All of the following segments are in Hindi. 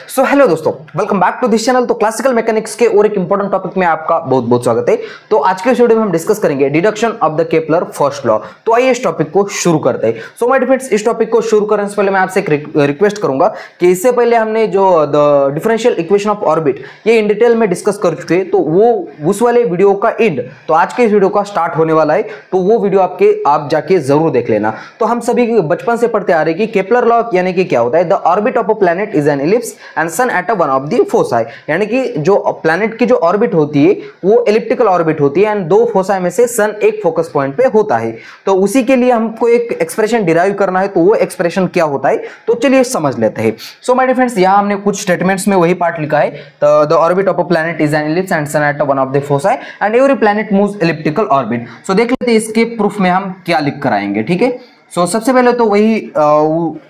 सो हेलो दोस्तों, welcome back to this channel. तो क्लासिकल मैकेनिक्स के और एक इंपॉर्टेंट टॉपिक में आपका बहुत बहुत स्वागत है। तो आज के इस वीडियो में हम डिस्कस करेंगे deduction of the Kepler first law. तो आइए इस टॉपिक को शुरू करते हैं। सो माय डियर फ्रेंड्स, इस टॉपिक को शुरू करने से पहले मैं आपसे एक रिक्वेस्ट करूंगा कि इससे पहले हमने जो the differential equation of orbit ये इन डिटेल में डिस्कस कर चुके हैं, तो वो उस वाले वीडियो का एंड तो आज के इस वीडियो का स्टार्ट होने वाला है, तो वो वीडियो आप जाके जरूर देख लेना। तो हम सभी बचपन से पढ़ते आ रहे हैं कि केपलर लॉ यानी कि क्या होता है, the orbit of a planet is an ellipse and sun at one of the foci, यानी कि जो प्लैनेट की जो ऑर्बिट होती है वो एलिप्टिकल ऑर्बिट होती है एंड दो फोसाई में से सन एक फोकस पॉइंट पे होता है। तो उसी के लिए हमको एक एक्सप्रेशन डिराइव करना है, तो वो एक्सप्रेशन क्या होता है तो चलिए समझ लेते हैं। सो माय डियर फ्रेंड्स, यहां हमने कुछ स्टेटमेंट्स में वही पार्ट लिखा है, the orbit of a planet is an ellipse and sun at one of the foci and every planet moves elliptical orbit. So देख लेते हैं इसके प्रूफ में हम क्या लिख कर आएंगे, ठीक है। सो सबसे पहले तो वही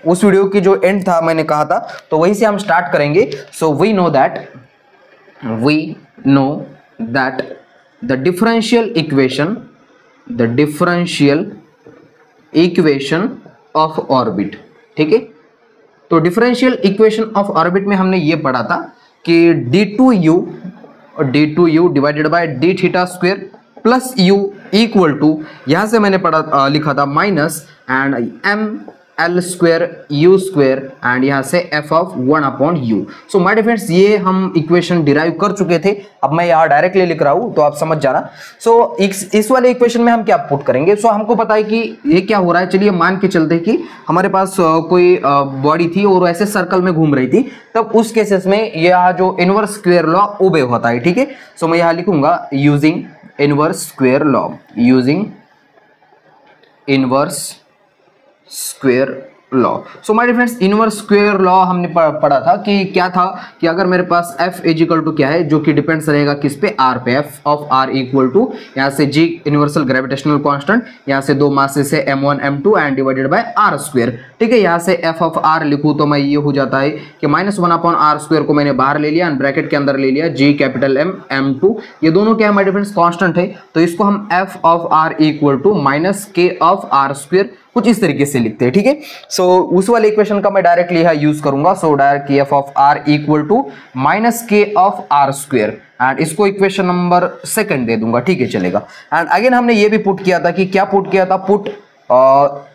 उस वीडियो की जो एंड था मैंने कहा था, तो वही से हम स्टार्ट करेंगे। So we know that the differential equation of orbit, ठीक है। तो डिफरेंशियल इक्वेशन ऑफ ऑर्बिट में हमने ये पढ़ा था कि d2u divided by d theta square plus u equal to, यहां से मैंने लिखा था minus and ml square u square and यहां से f of 1/u। So my dear friends, ये हम इक्वेशन डिराइव कर चुके थे, अब मैं यहां डायरेक्टली लिख रहा हूं तो आप समझ जाना। सो इस वाले इक्वेशन में हम क्या पुट करेंगे। सो हमको पता है कि ये क्या हो रहा है, चलिए मान के चलते हैं कि हमारे पास कोई बॉडी थी और ऐसे सर्कल में घूम रही थी, तब उस केसेस में यह जो इनवर्स स्क्वायर लॉ ओबे होता है, ठीक है। सो मैं यहां लिखूंगा using inverse square law. So my dear friends, inverse square law हमने पढ़ा था कि क्या था कि अगर मेरे पास f इजिकल टू क्या है, जो कि डिपेंड्स रहेगा किस पे, r पे, f of r equal to यहाँ से g यूनिवर्सल ग्रेविटेशनल कांस्टेंट, यहाँ से दो मासेस से m1 m2 and divided by r square, ठीक है। यहाँ से f ऑफ r लिखूँ तो मैं ये हो जाता है कि -1/r स्क्वायर को मैंने बाहर ले लिया एंड ब्रैकेट के अंदर ले लिया g कैपिटल M m2, ये दोनों क्या है माय डियर फ्रेंड्स, कांस्टेंट है, तो इसको हम f of r equal to minus k of r square कुछ इस तरीके से लिखते हैं, ठीक है। सो उस वाले इक्वेशन का मैं डायरेक्टली यहां यूज करूंगा। So direct f of r equal to minus k of r square and इसको इक्वेशन नंबर सेकंड दे दूंगा, ठीक है, चलेगा। एंड अगेन हमने ये भी पुट किया था कि क्या पुट किया था, put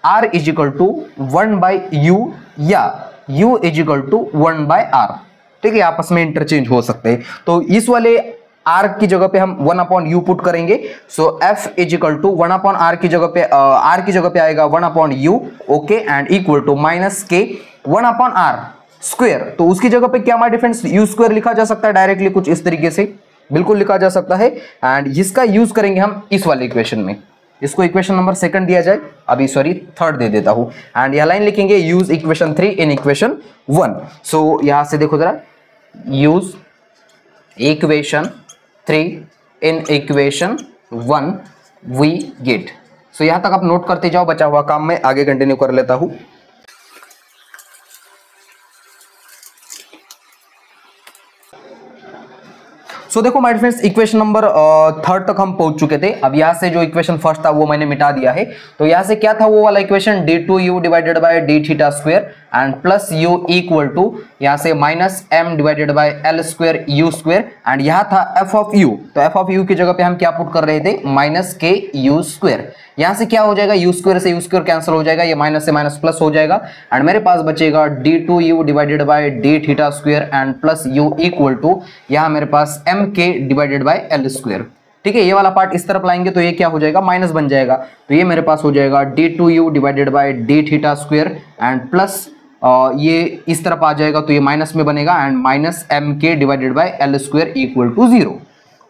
r is equal to 1/u या u is equal to 1/r, ठीक है, आपस में इंटरचेंज हो सकते हैं। तो इस वाले r की जगह पे हम 1/u पुट करेंगे। So f is equal to 1/r की जगह पे r की जगह पे आएगा 1/u, okay, and equal to minus k 1/r square. तो उसकी जगह पे क्या हमारा डिफरेंस u स्क्वायर लिखा जा सकता है डायरेक्टली कुछ इस तरीके से, बिल्कुल लिखा जा सकता है। एंड इसका यूज करेंगे हम इस वाले इक्वेशन में, इसको इक्वेशन नंबर सेकंड दिया जाए, अभी सॉरी थर्ड दे देता हूं। एंड यह लाइन लिखेंगे use equation 3 in equation 1। So यहां से देखो जरा, use equation 3 in equation 1 we get. So यहां तक आप नोट करते जाओ, बचा हुआ काम मैं आगे कंटिन्यू कर लेता हूं। सो देखो my friends, equation number third तक हम पहुंच चुके थे। अब यहां से जो इक्वेशन फर्स्ट था वो मैंने मिटा दिया है। तो यहां से क्या था वो वाला equation, d2u divided by d theta square and plus u equal to यहां से minus m divided by l square u square and यहां था f ऑफ u। तो f ऑफ u की जगह पे हम क्या पुट कर रहे थे, माइनस k u स्क्वायर। यहां से क्या हो जाएगा, u स्क्वायर से u स्क्वायर कैंसिल हो जाएगा, ये माइनस से माइनस प्लस हो जाएगा एंड मेरे पास बचेगा d2u divided by d theta square and plus u equal to यहां मेरे पास mk divided by l square, ठीक है। ये वाला पार्ट इस तरफ लाएंगे तो ये क्या हो जाएगा, माइनस बन जाएगा, तो ये मेरे पास हो जाएगा d2u divided by d theta square and plus ये इस तरफ आ जाएगा तो ये माइनस में बनेगा and minus mk divided by l square equal to 0,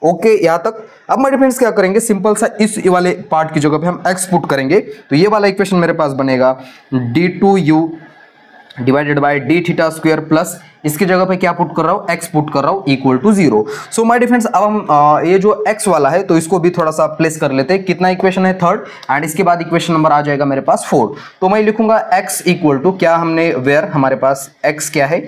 okay, यहां तक। अब माय फ्रेंड्स क्या करेंगे, सिंपल सा इस वाले पार्ट की जगह पे हम x पुट करेंगे, तो ये वाला इक्वेशन मेरे पास बनेगा d2u divided by d theta square plus इसकी जगह पे क्या पुट कर रहा हूं, x पुट कर रहा हूं equal to 0। So my dear friends, अब हम ये जो x वाला है तो इसको भी थोड़ा सा प्लेस कर लेते हैं। कितना इक्वेशन है, थर्ड, एंड इसके बाद इक्वेशन नंबर आ जाएगा मेरे पास 4। तो मैं लिखूंगा x इक्वल टू क्या, हमने वेयर हमारे पास x क्या है,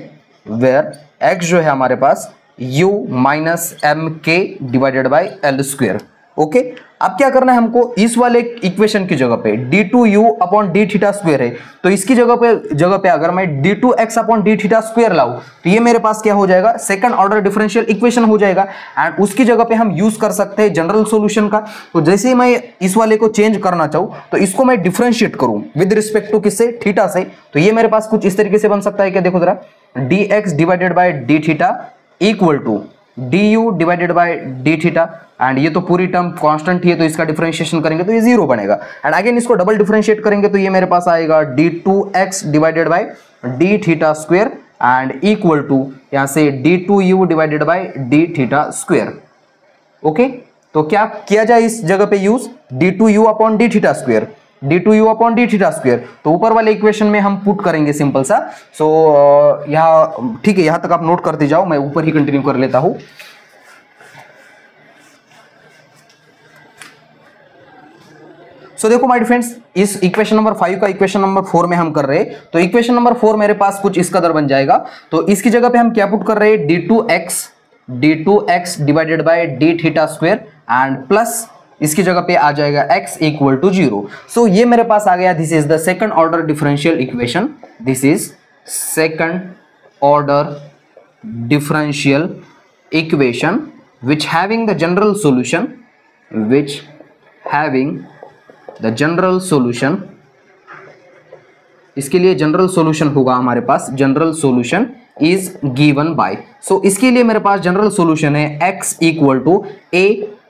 वेयर x जो है हमारे पास u minus m k divided by l square, okay अब क्या करना है हमको, इस वाले इक्वेशन की जगह पे d2u upon D theta square है, तो इसकी जगह पे अगर मैं d2x upon D theta square लाऊं तो ये मेरे पास क्या हो जाएगा, सेकंड ऑर्डर डिफरेंशियल इक्वेशन हो जाएगा। एंड उसकी जगह पे हम यूज कर सकते हैं जनरल सॉल्यूशन का। तो जैसे ही मैं इस वाले को चेंज करना चाहूं तो इसको मैं डिफरेंशिएट करूं विद रिस्पेक्ट टू किससे, थीटा से, तो ये मेरे पास कुछ इस तरीके से बन सकता है। क्या देखो जरा, dx divided by D theta equal to du divided by D theta, and ये तो पूरी टर्म कांस्टेंट ही है तो इसका डिफरेंशिएशन करेंगे तो ये जीरो बनेगा। एंड अगेन इसको डबल डिफरेंशिएट करेंगे तो ये मेरे पास आएगा d2x divided by D theta square and equal to यहां से d2u divided by D theta square. Okay तो क्या किया जाए इस जगह पे use, d2u upon D theta square, d2u upon D theta square, तो ऊपर वाले इक्वेशन में हम पुट करेंगे सिंपल सा। सो यहाँ ठीक है, यहां तक आप नोट करते जाओ, मैं ऊपर ही कंटिन्यू कर लेता हूं। सो देखो माय फ्रेंड्स, इस इक्वेशन नंबर 5 का इक्वेशन नंबर 4 में हम कर रहे हैं, तो इक्वेशन नंबर 4 मेरे पास कुछ इस कदर बन जाएगा। तो इसकी जगह पे हम क्या पुट कर रहे हैं, d2x divided by D theta square and plus इसकी जगह पे आ जाएगा x इक्वल टू 0। सो ये मेरे पास आ गया, this is the second order differential equation, this is second order differential equation which having the general solution, which having the general solution, इसके लिए जनरल सॉल्यूशन होगा हमारे पास, general solution is given by, so इसके लिए मेरे पास जनरल सॉल्यूशन है x equal to a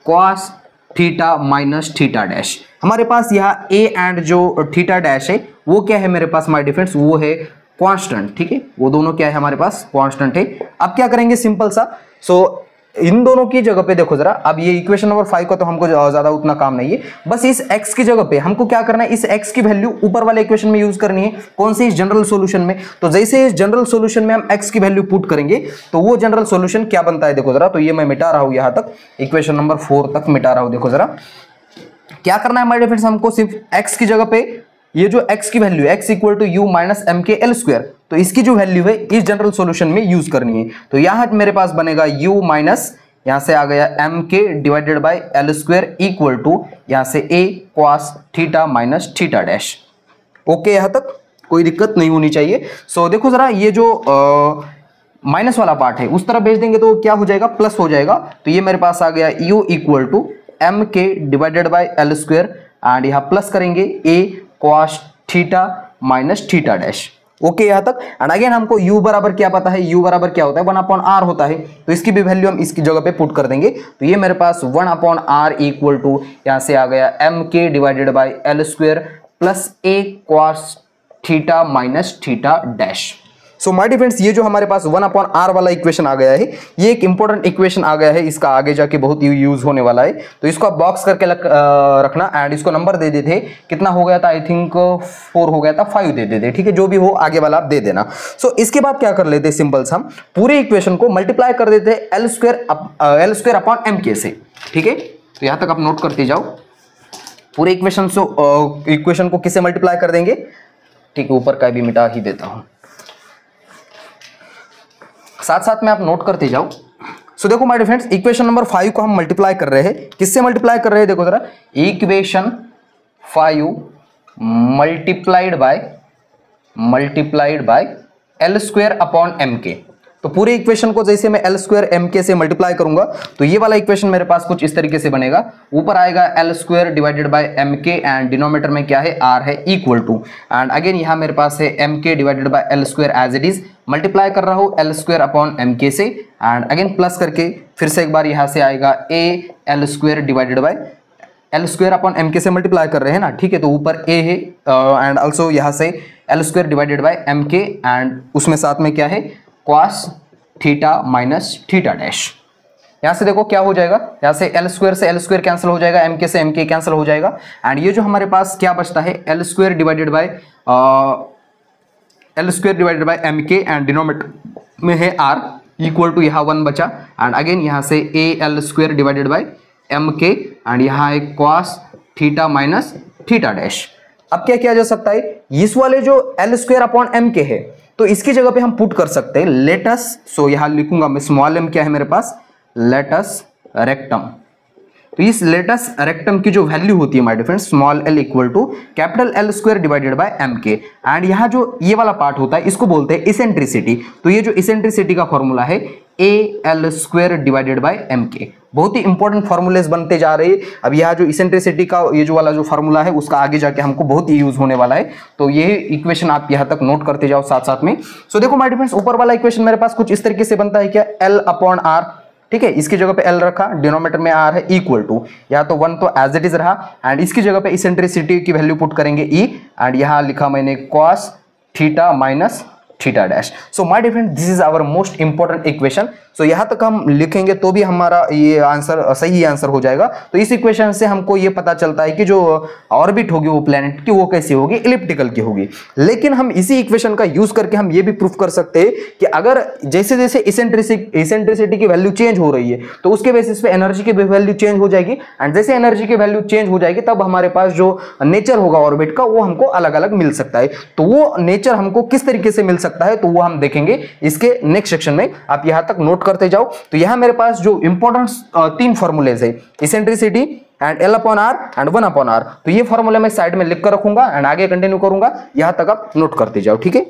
cos theta minus theta dash. हमारे पास यहाँ a एंड जो थीटा डैश है वो क्या है मेरे पास माय डिफरेंस, वो है कांस्टेंट, ठीक है, वो दोनों क्या है हमारे पास, कांस्टेंट है। अब क्या करेंगे सिंपल सा, सो इन दोनों की जगह पे देखो जरा, अब ये इक्वेशन नंबर 5 का तो हमको ज्यादा उतना काम नहीं है, बस इस x की जगह पे हमको क्या करना है, इस x की वैल्यू ऊपर वाले इक्वेशन में यूज करनी है, कौन सी, इस जनरल सॉल्यूशन में। तो जैसे इस जनरल सॉल्यूशन में हम x की वैल्यू पुट करेंगे तो वो जनरल सॉल्यूशन क्या बनता है, देखो जरा, तो ये मैं मिटा रहा हूं यहां तक, इक्वेशन नंबर 4 तक मिटा रहा हूं। देखो जरा क्या करना है हमारे फ्रेंड्स, हमको सिर्फ x की जगह पे ये जो x की value x equal to U minus M K L square, तो इसकी जो वैल्यू है इस जनरल सॉल्यूशन में यूज करनी है। तो यहां मेरे पास बनेगा u माइनस, यहां से आ गया M K divided by L square equal to यहां से a cos theta minus theta dash. Okay यहां तक कोई दिक्कत नहीं होनी चाहिए। सो देखो जरा, ये जो माइनस वाला पार्ट है उस तरफ भेज देंगे तो क्या हो जाएगा, प्लस हो जाएगा। तो ये मेरे पास आ गया u equal to M K divided by L square and यहाँ प्लस करेंगे a cos theta minus theta dash. Okay यहां तक। एंड अगेन हमको u बराबर क्या पता है, u बराबर क्या होता है, 1/r होता है, तो इसकी भी वैल्यू हम इसकी जगह पे पुट कर देंगे। तो ये मेरे पास 1/r इक्वल टू यहां से आ गया M K divided by L square plus a cos theta minus theta dash. So my dear friends, ये जो हमारे पास 1/r वाला इक्वेशन आ गया है, ये एक इंपॉर्टेंट इक्वेशन आ गया है, इसका आगे जाके बहुत यूज होने वाला है, तो इसको आप बॉक्स करके रखना। एंड इसको नंबर दे देते, कितना हो गया था, आई थिंक 4 हो गया था, 5 दे देते, ठीक है, जो भी हो आगे वाला आप दे देना। सो इसके बाद क्या कर लेते, सिंपल सा हम पूरे इक्वेशन को मल्टीप्लाई कर देते L square upon M K से, ठीक है। तो यहां तक आप नोट करते जाओ, पूरे इक्वेशन को किससे मल्टीप्लाई कर देंगे, ठीक है, ऊपर का भी मिटा ही देता हूं, साथ साथ में आप नोट करते जाओ। सो देखो my dear friends, equation number 5 को हम मल्टीप्लाई कर रहे हैं, किससे मल्टीप्लाई कर रहे हैं, देखो जरा, equation 5 multiplied by L square upon M K. तो पूरे इक्वेशन को जैसे मैं एल स्क्वायर एम के से मल्टीप्लाई करूंगा तो ये वाला इक्वेशन मेरे पास कुछ इस तरीके से बनेगा, ऊपर आएगा L square divided by M K and denominator में क्या है, आर है, इक्वल टू, एंड अगेन यहाँ मेरे पास है M K divided by L square as it is, multiply कर रहा हूँ L square upon M K से, एंड अगेन प्लस करके फिर से एक बार यहाँ से आएगा A L square divided by L square upon M K से मल्टीप्लाई कर रहे हैं ना, ठीक है, तो ऊपर ए है एंड ऑल्सो यहाँ से L square divided by M K and उसमें साथ में क्या है, cos theta minus theta dash. यहां से देखो क्या हो जाएगा, यहां से एल स्क्वायर कैंसिल हो जाएगा, एम के से एम के कैंसिल हो जाएगा, एंड ये जो हमारे पास क्या बचता है, L square divided by M K and denominator में है आर इक्वल टू यहाँ 1 बचा, एंड अगेन यहाँ से A L square divided by M K and यहाँ है cos theta minus theta dash. अब क्या किया जा सकता है, इस वाले जो एल स्क्वायर अपॉन एम के है तो इसकी जगह पे हम पुट कर सकते हैं लेटस, सो यहां लिखूंगा मैं स्मॉल m क्या है मेरे पास, लेटस रेक्टम, तो इस लेटेस्ट रेक्टम की जो वैल्यू होती है my dear friends, small l equal to capital L square divided by m K, and यहाँ जो ये वाला पार्ट होता है इसको बोलते हैं इसेंट्रिसिटी। तो ये जो इसेंट्रिसिटी का फॉर्मूला है AL square divided by m के, बहुत ही इंपॉर्टेंट फॉर्मूलेस बनते जा रहे हैं। अब यहाँ जो इसेंट्रिसिटी का ये जो वाला जो फॉर्मूला है उसका आगे जाके हमको बहुत ही यूज होने वाला है, तो ये इक्वेशन आप यहाँ तक नोट करते जाओ साथ साथ में। सो देखो माय डियर फ्रेंड्स, ऊपर वाला इक्वेशन मेरे पास कुछ इस तरीके से बनता है क्या, L अपॉन R, ठीक है, इसकी जगह पे L रखा, डिनोमिनेटर में R है, इक्वल टू, या तो 1 तो एज इट इज रहा, एंड इसकी जगह पे इसेंट्रिसिटी की वैल्यू पुट करेंगे E, एंड यहाँ लिखा मैंने cos theta minus theta dash. So my dear friend, this is our most important equation. So यहां तक हम लिखेंगे तो भी हमारा ये आंसर सही आंसर हो जाएगा। तो इस इक्वेशन से हमको ये पता चलता है कि जो ऑर्बिट होगी वो प्लेनेट की वो कैसी होगी, इलिप्टिकल की होगी। लेकिन हम इसी इक्वेशन का यूज करके हम ये भी प्रूफ कर सकते हैं कि अगर जैसे जैसे इसेंट्रिसिटी की वैल्यू चेंज हो रही है तो उसके बेसिस पे एनर्जी की वैल्यू चेंज हो जाएगी, एंड जैसे एनर्जी की वैल्यू चेंज हो जाएगी तब हमारे पास जो नेचर होगा ऑर्बिट का वो हमको अलग अलग मिल सकता है। तो वो नेचर हमको किस तरीके से मिल सकता है तो वो हम देखेंगे इसके नेक्स्ट सेक्शन में। आप यहां तक नोट करते जाओ। तो यहां मेरे पास जो इंपॉर्टेंट 3 फॉर्मूलेज है, eccentricity and L upon R and 1 upon R, तो ये फॉर्मूला मैं साइड में लिख कर रखूंगा एंड आगे कंटिन्यू करूंगा, यहां तक आप नोट करते जाओ, ठीक है।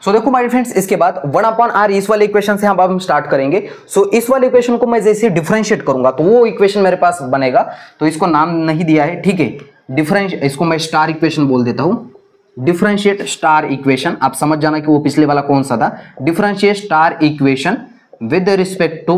सो देखो माय फ्रेंड्स, इसके बाद 1 अपॉन R इस वाले इक्वेशन से हम स्टार्ट करेंगे। सो इस वाले इक्वेशन को मैं जैसे डिफरेंशिएट करूंगा तो वो इक्वेशन मेरे पास बनेगा। तो इसको नाम नहीं दिया है, ठीक है, डिफरेंशिएट, इसको मैं स्टार इक्वेशन बोल देता हूं, डिफरेंशिएट स्टार इक्वेशन। आप समझ जाना कि वो पिछले वाला कौन सा था, differentiate star equation with respect to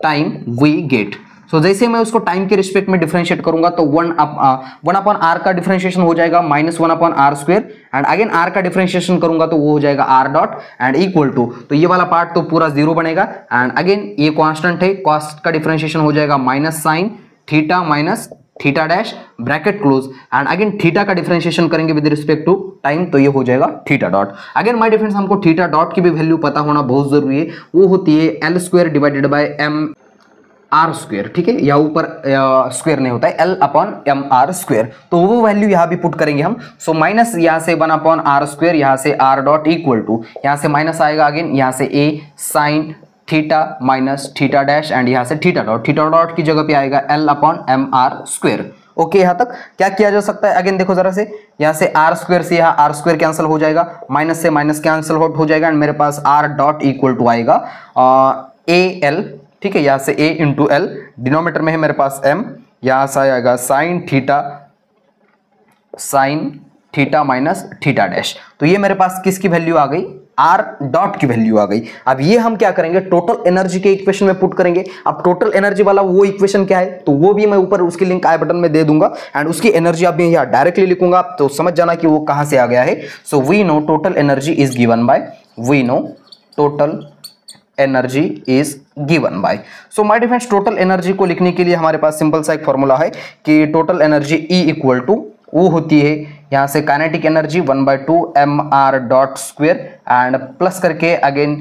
time we get. So जैसे मैं उसको टाइम के रिस्पेक्ट में डिफरेंशिएट करूंगा तो 1 अपॉन R का डिफरेंशिएशन हो जाएगा -1 upon R square, and again R का डिफरेंशिएशन करूंगा तो वो हो जाएगा R dot and equal to, तो ये वाला पार्ट तो पूरा 0 बनेगा, एंड अगेन ये कांस्टेंट है, कॉस्ट का डिफरेंशिएशन हो जाएगा minus sine theta minus theta dash bracket close, and again theta का डिफरेंशिएशन करेंगे विद रिस्पेक्ट टू टाइम तो ये हो जाएगा theta dot. Again my dear friends, हमको थीटा डॉट की भी वैल्यू पता होना बहुत जरूरी है, वो होती है L square divided by m R square, ठीक है, या ऊपर स्क्वायर नहीं होता है, L upon m R square, तो वो वैल्यू यहाँ भी पुट करेंगे हम। सो माइनस यहाँ से 1 अपॉन R स्क्वायर, यहाँ से R डॉट इक्वल टू, यहाँ से माइनस आएगा, अगेन यहाँ से a sign theta minus theta dash, and यहाँ से थीटा डॉट की जगह पे आएगा L upon m R square. Okay, यहाँ तक क्या किया जा सकता है, अगेन देखो जरा से, यहाँ से R स्क्वायर से यहाँ R स्क्वायर कैंसिल हो जाएगा, माइनस से माइनस कैंसिल हो जाएगा, एंड मेरे पास R डॉट इक्वल टू आएगा AL, ठीक है, यहाँ से A इंटू L, डिनोमिनेटर में है मेरे पास M, यहाँ से आएगा sign theta minus theta dash. तो ये मेरे पास किसकी वैल्यू आ गई, R डॉट की वैल्यू आ गई। अब ये हम क्या करेंगे, टोटल एनर्जी के इक्वेशन में पुट करेंगे। अब टोटल एनर्जी वाला वो इक्वेशन क्या है तो वो भी मैं ऊपर उसकी लिंक आई बटन में दे दूंगा, एंड उसकी एनर्जी अब मैं यहाँ डायरेक्टली लिखूंगा, तो समझ जाना कि वो कहां से आ गया है। So we know total energy is given by, we know total energy is given by. So my dear friends, total energy को लिखने के लिए हमारे पास सिंपल सा एक फॉर्मूला है कि total energy E equal to वो होती है यहाँ से kinetic energy 1/2 mr dot square, and plus करके again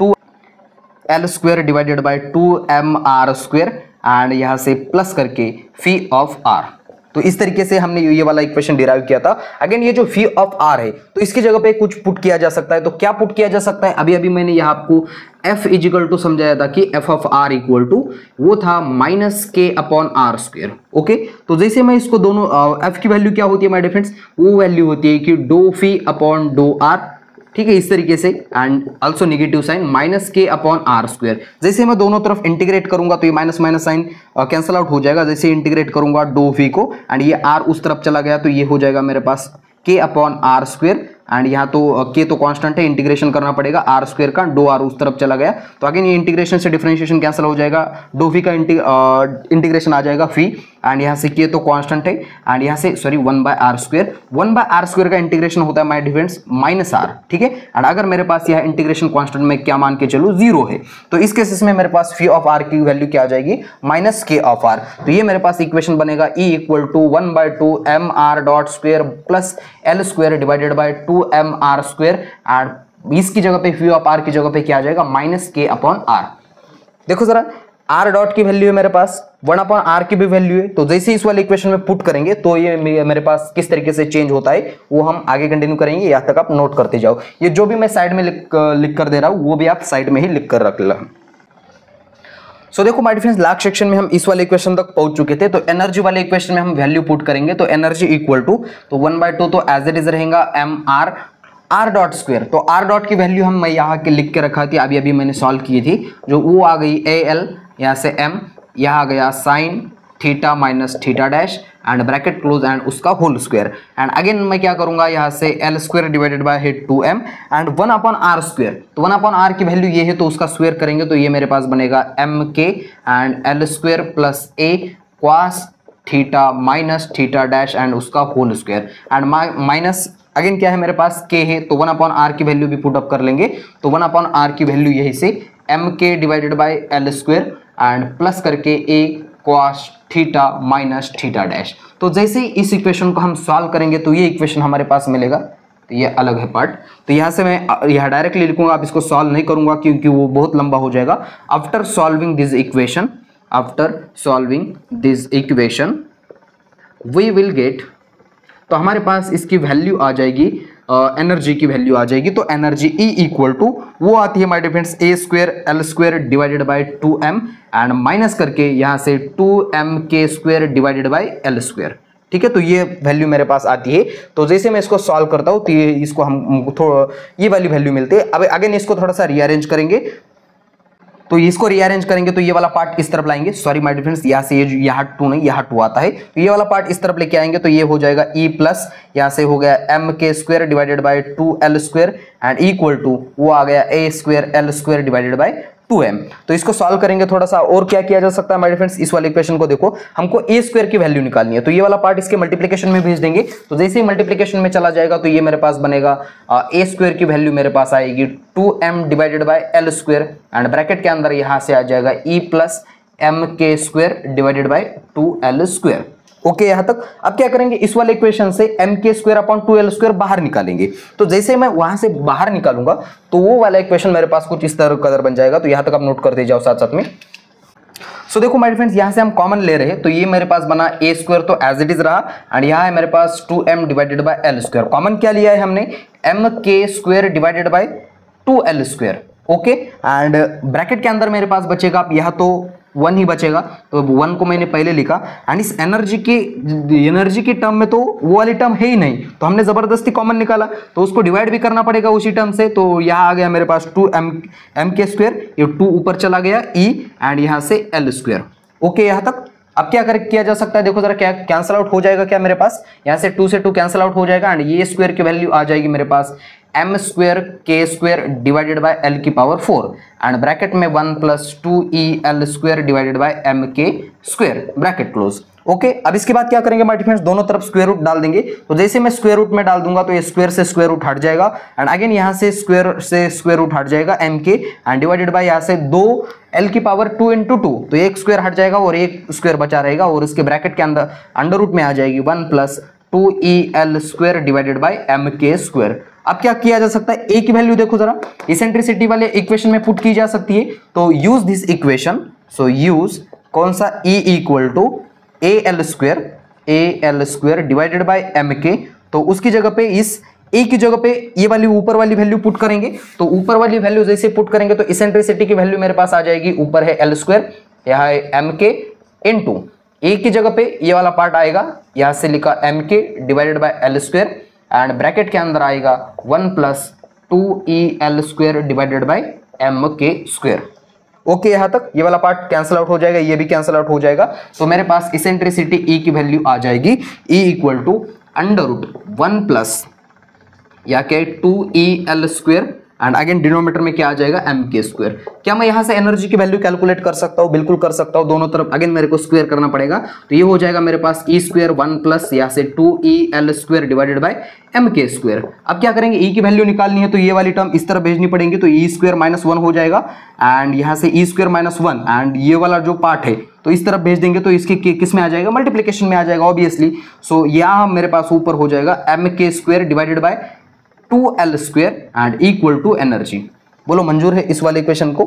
2L square divided by 2mr square, and यहाँ से प्लस करके फी ऑफ R। तो इस तरीके से हमने ये वाला इक्वेशन डिराइव किया था। अगेन ये जो फी ऑफ R है तो इसकी जगह पे कुछ पुट किया जा सकता है, तो क्या पुट किया जा सकता है, अभी अभी मैंने यहाँ आपको F इजिकल टू समझाया था कि F of R equal to वो था -k upon R square. Okay, तो जैसे मैं इसको दोनों F की वैल्यू क्या होती है माय डियर फ्रेंड्स, वो वैल्यू होती है कि डो फी अपॉन डो R, ठीक है, इस तरीके से, and also negative sign -k upon R square. जैसे मैं दोनों तरफ इंटीग्रेट करूंगा तो ये minus minus sign cancel out हो जाएगा, जैसे इंटीग्रेट करूंगा डो फी को, एंड ये R उस तरफ चला गया तो ये हो जाएगा मेरे पास k upon R square, and यहाँ तो k तो कांस्टेंट है, इंटीग्रेशन करना पड़ेगा R स्क्वायर का, डो R उस तरफ चला गया तो अगेन ये इंटीग्रेशन से डिफरेंशिएशन कैंसिल हो जाएगा, डो फी का इंटीग्रेशन आ जाएगा फी, एंड यहाँ से k तो कांस्टेंट है, एंड यहाँ से सॉरी 1/r स्क्वायर का इंटीग्रेशन होता है माय डियर फ्रेंड्स -r, ठीक है, एंड अगर मेरे पास यह इंटीग्रेशन कांस्टेंट में क्या मान के चलूं 0 है तो इस केसेस में मेरे पास फी ऑफ R की वैल्यू क्या आ जाएगी -k ऑफ R। तो ये मेरे पास इक्वेशन बनेगा E equal to 1/2 mr dot square plus L square divided by 2mr square, and इसकी जगह पे फी ऑफ R की जगह पे क्या आ जाएगा -k अपॉन R। देखो जरा, R डॉट की वैल्यू है मेरे पास, 1 अपॉन R की भी वैल्यू है, तो जैसे इस वाले इक्वेशन में पुट करेंगे तो ये मेरे पास किस तरीके से चेंज होता है वो हम आगे कंटिन्यू करेंगे, यहाँ तक आप नोट करते जाओ। ये जो भी मैं साइड में लिख कर दे रहा हूँ वो भी आप साइड में ही लिख कर रख लो। सो देखो माय फ्रेंड्स, लास्ट सेक्शन में हम इस वाले इक्वेशन तक पहुंच चुके थे। तो एनर्जी वाले इक्वेशन में हम वैल्यू पुट करेंगे। तो एनर्जी इक्वल टू, तो 1/2 तो एज इट इज रहेगा mr r डॉट स्क्वायर। तो r डॉट की वैल्यू हम मैं यहाँ के लिख के रखा थी, अभी अभी मैंने सॉल्व की थी, जो वो आ गई al, यहाँ से m, यहाँ आ गया sign theta minus theta dash and bracket close and उसका होल स्क्वायर। एंड अगेन मैं क्या करूंगा, यहाँ से L square divided by 2m and 1/r square. तो 1/r की वैल्यू ये है, तो उसका स्क्वायर करेंगे तो ये मेरे पास बनेगा mk and L square plus a cos theta minus theta dash and उसका whole square and minus again क्या है मेरे पास k है, तो 1/r की वैल्यू भी पुट अप कर लेंगे। तो 1/r की वैल्यू यही से mk divided by L square and plus करके a cos theta minus theta dash. तो जैसे ही इस इक्वेशन को हम सॉल्व करेंगे तो ये इक्वेशन हमारे पास मिलेगा। तो ये अलग है पार्ट, तो यहाँ से मैं यहाँ डायरेक्टली लिखूंगा, आप इसको सॉल्व नहीं करूंगा क्योंकि वो बहुत लंबा हो जाएगा। After solving this equation we will get, तो हमारे पास इसकी वैल्यू आ जाएगी, एनर्जी की वैल्यू आ जाएगी। तो एनर्जी E इक्वल टू वो आती है my difference a square L square divided by 2m and minus करके यहाँ से 2mk square divided by L square. ठीक है, तो ये वैल्यू मेरे पास आती है। तो जैसे मैं इसको सॉल्व करता हूँ तो ये इसको हम थोड़ा ये वाली वैल्यू मिलती है। अब अगेन इसको थोड़ा सा रीअरेंज करेंगे, तो इसको रीअरेंज करेंगे तो ये वाला पार्ट इस तरफ लाएंगे, सॉरी माय डिफरेंस, यहाँ से ये यहाँ 2 नहीं यहाँ 2 आता है, तो ये वाला पार्ट इस तरफ लेके आएंगे तो ये हो जाएगा E प्लस यहाँ से हो गया mk square divided by 2l square and equal to वो आ गया a square l square divided by 2m। तो इसको सॉल्व करेंगे थोड़ा सा, और क्या किया जा सकता है माय फ्रेंड्स, इस वाले इक्वेशन को देखो, हमको a स्क्वायर की वैल्यू निकालनी है। तो ये वाला पार्ट इसके मल्टीप्लिकेशन में भेज देंगे। तो जैसे ही मल्टीप्लिकेशन में चला जाएगा तो ये मेरे पास बनेगा a स्क्वायर की वैल्यू मेरे पास आएगी 2m divided by l square and bracket के अंदर यहाँ से आ जाएगा E plus mk square divided by 2l square. Okay, यहाँ तक। अब क्या करेंगे, इस वाले इक्वेशन से mk square upon 2l square बाहर निकालेंगे। तो जैसे मैं वहां से बाहर निकालूंगा तो वो वाला इक्वेशन मेरे पास कुछ इस तरह कदर बन जाएगा। तो यहाँ तक आप नोट करते जाओ साथ साथ में। सो देखो माय फ्रेंड्स, यहाँ से हम कॉमन ले रहे हैं तो ये मेरे पास बना a स्क्वायर तो एज इट इज रहा एंड यहाँ है मेरे पास 2m divided by l square. Common क्या लिया है हमने, mk square divided by 2l square. Okay, and bracket के अंदर मेरे पास बचेगा, अब यहाँ तो 1 ही बचेगा, तो 1 को मैंने पहले लिखा एंड इस एनर्जी की टर्म में तो वो वाली टर्म है ही नहीं, तो हमने जबरदस्ती कॉमन निकाला, तो उसको डिवाइड भी करना पड़ेगा उसी टर्म से। तो यहाँ आ गया मेरे पास 2mk स्क्वायर, ये 2 ऊपर चला गया E एंड यहाँ से l स्क्वायर। ओके, यहाँ तक। अब क्या किया जा सकता है, देखो जरा, क्या कैंसल आउट हो जाएगा क्या मेरे पास, यहाँ से 2 से 2 कैंसल आउट हो जाएगा एंड ये स्क्वायर की वैल्यू आ जाएगी मेरे पास m square k square divided by l की पावर 4 एंड ब्रैकेट में 1 plus 2el square divided by mk square, bracket close. Okay, अब इसके बाद क्या करेंगे माय फ्रेंड्स, दोनों तरफ स्क्वायर रूट डाल देंगे। तो जैसे मैं स्क्वायर रूट में डाल दूंगा तो ये स्क्वायर से स्क्वायर रूट हट जाएगा एंड अगेन यहाँ से स्क्वायर रूट हट जाएगा mk एंड डिवाइडेड बाय यहाँ से 2l की पावर 2 × 2, तो एक स्क्वायर हट जाएगा और एक स्क्वायर बचा रहेगा और इसके ब्रैकेट के अंदर अंडर रूट में आ जाएगी 1 plus 2el square divided by mk square. अब क्या किया जा सकता है, a की वैल्यू देखो जरा, इसेंट्रिसिटी वाले इक्वेशन में पुट की जा सकती है। तो use this equation, so use कौन सा, E equal to al square divided by mk। तो उसकी जगह पे इस a की जगह पे ये वाली ऊपर वाली वैल्यू पुट करेंगे। तो ऊपर वाली वैल्यू जैसे पुट करेंगे तो इसेंट्रिसिटी की वैल्यू मेरे पास आ जाएगी, ऊपर है l स्क्वायर, यहाँ है mk इनटू a की जगह पे ये वाला पार्ट आएगा, यहाँ से लिखा mk divided by l square and bracket के अंदर आएगा 1 plus 2el square divided by mk square. Okay, यहाँ तक ये वाला पार्ट कैंसिल आउट हो जाएगा, ये भी कैंसिल आउट हो जाएगा। तो मेरे पास इसेंट्रिसिटी E की वैल्यू आ जाएगी E equal to under root 1 plus या क्या 2el square and again denominator में क्या आ जाएगा, mk स्क्वायर। क्या मैं यहाँ से एनर्जी की वैल्यू कैलकुलेट कर सकता हूँ, बिल्कुल कर सकता हूँ। दोनों तरफ अगेन मेरे को स्क्वायर करना पड़ेगा, तो ये हो जाएगा मेरे पास E स्क्वायर 1 प्लस यहाँ से 2el square divided by mk square. अब क्या करेंगे, E की वैल्यू निकालनी है तो ये वाली टर्म इस तरफ भेजनी पड़ेगी, तो E स्क्वायर माइनस 1 हो जाएगा एंड यहाँ से E स्क्वायर माइनस 1 एंड ये वाला जो पार्ट है तो इस तरफ भेज देंगे, तो इसके किस में आ जाएगा, मल्टीप्लीकेशन में आ जाएगा ऑब्वियसली। सो यहाँ मेरे पास ऊपर हो जाएगा mk square divided by 2l square and equal to energy. बोलो मंजूर है इस वाले इक्वेशन को,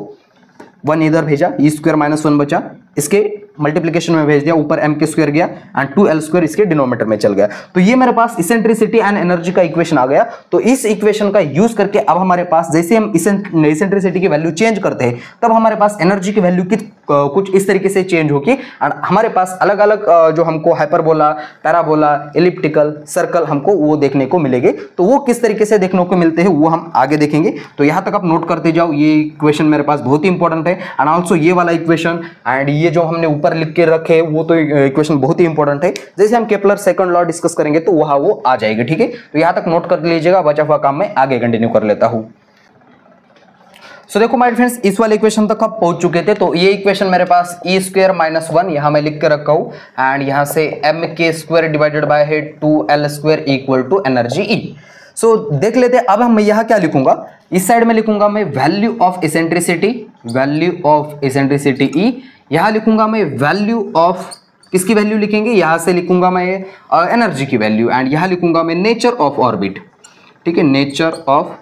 1 इधर भेजा, E स्क्वायर माइनस 1 बचा, इसके मल्टीप्लीकेशन में भेज दिया, ऊपर m के स्क्वायर गया एंड 2l² इसके डिनोमिनेटर में चल गया। तो ये मेरे पास इसेंट्रिसिटी एंड एनर्जी का इक्वेशन आ गया। तो इस इक्वेशन का यूज करके अब हमारे पास जैसे हम इसेंट्रिसिटी की वैल्यू चेंज करते हैं तब हमारे पास एनर्जी की वैल्यू कुछ इस तरीके से चेंज होगी एंड हमारे पास अलग अलग जो हमको हाइपरबोला, पैराबोला, एलिप्टिकल, सर्कल हमको वो देखने को मिलेंगे। तो वो किस तरीके से देखने को मिलते हैं वो हम आगे देखेंगे। तो यहां तक आप नोट करते जाओ, ये इक्वेशन मेरे पास बहुत ही इंपॉर्टेंट है एंड ऑल्सो ये वाला इक्वेशन एंड ये जो हमने ऊपर लिख के रखे वो तो इक्वेशन बहुत ही इंपॉर्टेंट है। जैसे हम केपलर सेकंड लॉ डिस्कस करेंगे तो वहां वो आ जाएगी, ठीक है। तो यहां तक नोट कर लीजिएगा, बचा हुआ काम मैं आगे कंटिन्यू कर लेता हूं। सो देखो माय फ्रेंड्स, इस वाले इक्वेशन तक आप पहुंच चुके थे। तो ये इक्वेशन मेरे पास e² - 1 यहां मैं लिख के रखा हूं एंड यहां से mk² divided by 2l² equal to energy E। सो देख लेते हैं, अब हम यहां क्या लिखूंगा, इस साइड में लिखूंगा मैं वैल्यू ऑफ इसेंट्रिसिटी E, यहां लिखूंगा मैं वैल्यू ऑफ, किसकी वैल्यू लिखेंगे, यहां से लिखूंगा मैं एनर्जी की वैल्यू एंड यहां लिखूंगा मैं नेचर ऑफ ऑर्बिट, ठीक है, नेचर ऑफ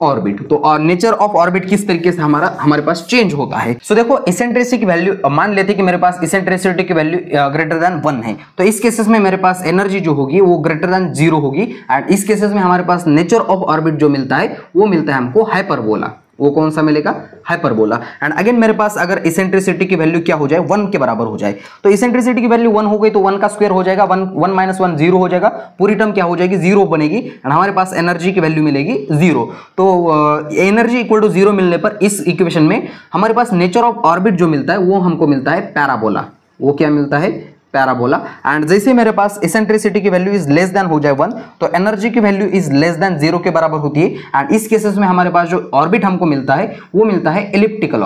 ऑर्बिट। तो नेचर ऑफ ऑर्बिट किस तरीके से हमारे पास चेंज होता है। सो देखो इसेंट्रिसिटी की वैल्यू, मान लेते हैं कि मेरे पास इसेंट्रिसिटी की वैल्यू ग्रेटर देन 1 है, तो इस केसेस में मेरे पास एनर्जी जो होगी वो ग्रेटर देन 0 होगी एंड इस केसेस में हमारे पास नेचर ऑफ ऑर्बिट जो मिलता है वो मिलता है हमको हाइपरबोला। वो कौन सा मिलेगा, हाइपरबोला। एंड अगेन मेरे पास अगर इसेंट्रिसिटी की वैल्यू क्या हो जाए, 1 के बराबर हो जाए, तो इसेंट्रिसिटी की वैल्यू 1 हो गई तो 1 का स्क्वायर हो जाएगा, 1 - 1 0 हो जाएगा, पूरी टर्म क्या हो जाएगी, 0 बनेगी एंड हमारे पास एनर्जी की वैल्यू मिलेगी 0। तो एनर्जी इक्वल टू 0 मिलने पर इस इक्वेशन में हमारे पास नेचर ऑफ ऑर्बिट जो मिलता है वो हमको मिलता है पैराबोला। वो क्या मिलता है, पैराबोला। एंड जैसे मेरे पास इसेंट्रिसिटी की वैल्यू इज लेस देन हो जाए 1 तो एनर्जी की वैल्यू इज लेस देन 0 के बराबर होती है एंड इस केसेस में हमारे पास जो ऑर्बिट हमको मिलता है वो मिलता है एलिप्टिकल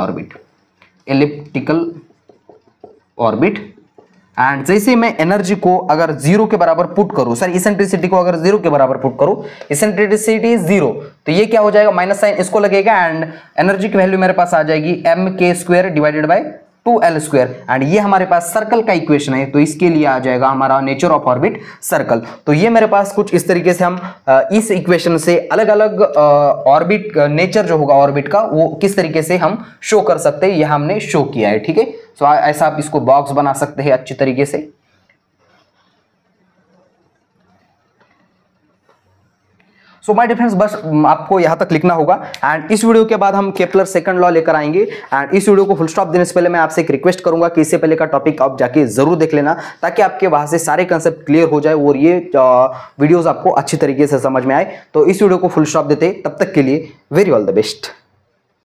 ऑर्बिट। एंड जैसे मैं एनर्जी को अगर 0 के बराबर पुट करूं, सर इसेंट्रिसिटी को अगर 0 के बराबर पुट करूं, इसेंट्रिसिटी 0 तो ये क्या हो जाएगा, माइनस साइन इसको लगेगा एंड एनर्जी की वैल्यू मेरे पास आ जाएगी mk² divided by 2l² and ये हमारे पास सर्कल का इक्वेशन है तो इसके लिए आ जाएगा हमारा नेचर ऑफ ऑर्बिट सर्कल। तो ये मेरे पास कुछ इस तरीके से हम इस इक्वेशन से अलग अलग ऑर्बिट नेचर जो होगा ऑर्बिट का वो किस तरीके से हम शो कर सकते हैं, ये हमने शो किया है, ठीक है। सो ऐसा आप इसको बॉक्स बना सकते हैं अच्छी तरीके से। सो माय डियर फ्रेंड्स, बस आपको यहां तक लिखना होगा एंड इस वीडियो के बाद हम केपलर सेकंड लॉ लेकर आएंगे एंड इस वीडियो को फुल स्टॉप देने से पहले मैं आपसे एक रिक्वेस्ट करूंगा कि इससे पहले का टॉपिक आप जाके जरूर देख लेना ताकि आपके वहां से सारे कंसेप्ट क्लियर हो जाए और ये वीडियोस आपको अच्छी तरीके से समझ में आए। तो इस वीडियो को फुल स्टॉप देते, तब तक के लिए वेरी ऑल द बेस्ट।